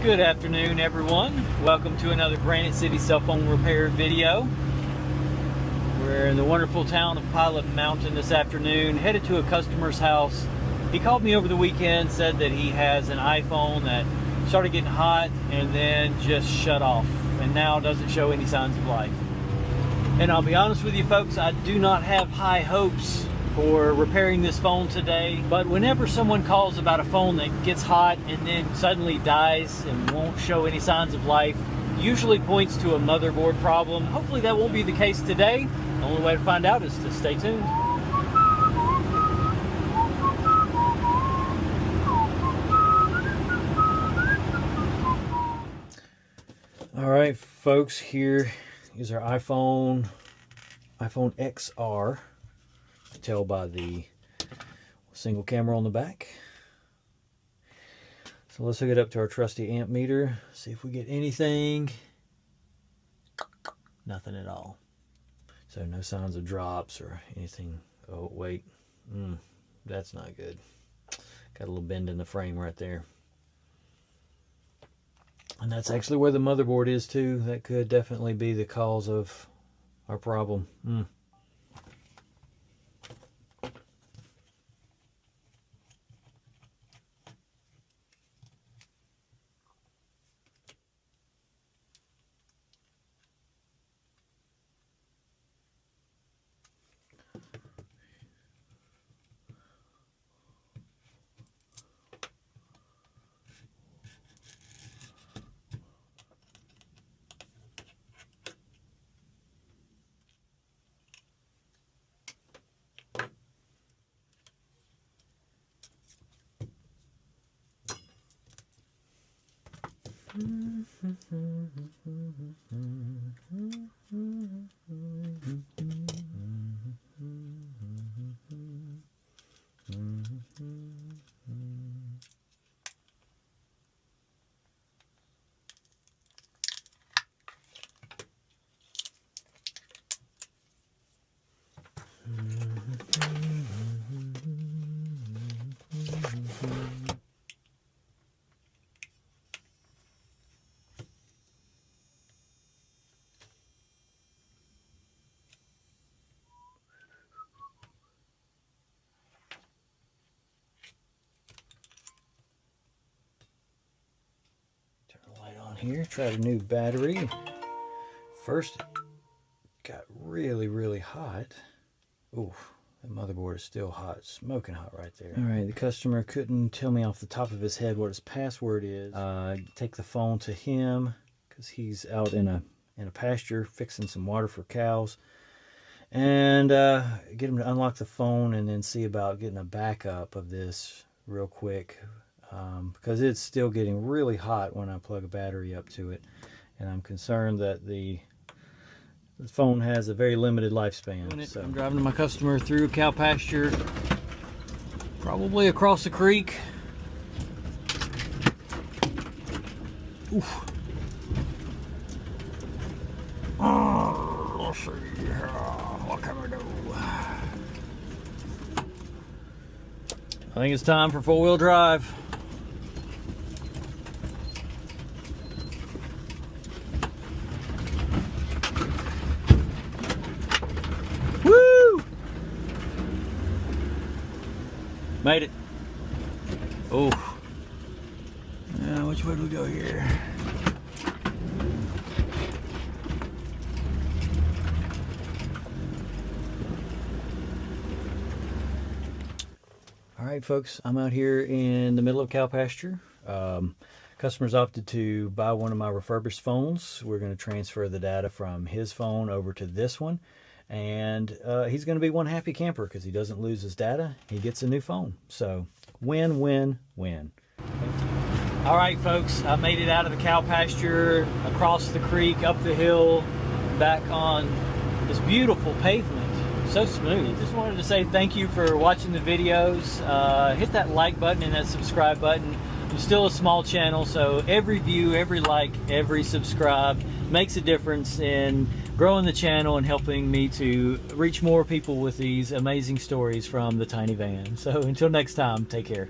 Good afternoon, everyone. Welcome to another Granite City cell phone repair video. We're in the wonderful town of Pilot Mountain this afternoon, headed to a customer's house. He called me over the weekend, said that he has an iPhone that started getting hot and then just shut off, and now doesn't show any signs of life. And I'll be honest with you folks, I do not have high hopes for repairing this phone today, but whenever someone calls about a phone that gets hot and then suddenly dies and won't show any signs of life, usually points to a motherboard problem. Hopefully that won't be the case today. The only way to find out is to stay tuned. All right, folks, here is our iPhone XR. Tell by the single camera on the back. So let's hook it up to our trusty amp meter, see if we get anything. Nothing at all. So no signs of drops or anything. Oh wait, that's not good. Got a little bend in the frame right there. And that's actually where the motherboard is too. That could definitely be the cause of our problem. Here, tried a new battery. First it got really hot. Ooh, the motherboard is still hot, smoking hot right there. All right, the customer couldn't tell me off the top of his head what his password is. Take the phone to him because he's out in a pasture fixing some water for cows, and get him to unlock the phone and then see about getting a backup of this real quick. Because it's still getting really hot when I plug a battery up to it, and I'm concerned that the phone has a very limited lifespan. So I'm driving to my customer through a cow pasture, probably across the creek. Oof. Let's see, what can we do? I think it's time for four-wheel drive. Made it. Oh. Which way do we go here? All right, folks, I'm out here in the middle of cow pasture. Customers opted to buy one of my refurbished phones. We're going to transfer the data from his phone over to this one. And he's going to be one happy camper because he doesn't lose his data. He gets a new phone. So win, win, win. All right, folks, I made it out of the cow pasture, across the creek, up the hill, back on this beautiful pavement. So smooth. Just wanted to say thank you for watching the videos. Hit that like button and that subscribe button. I'm still a small channel, so every view, every like, every subscribe makes a difference in growing the channel and helping me to reach more people with these amazing stories from the tiny van. So until next time, take care.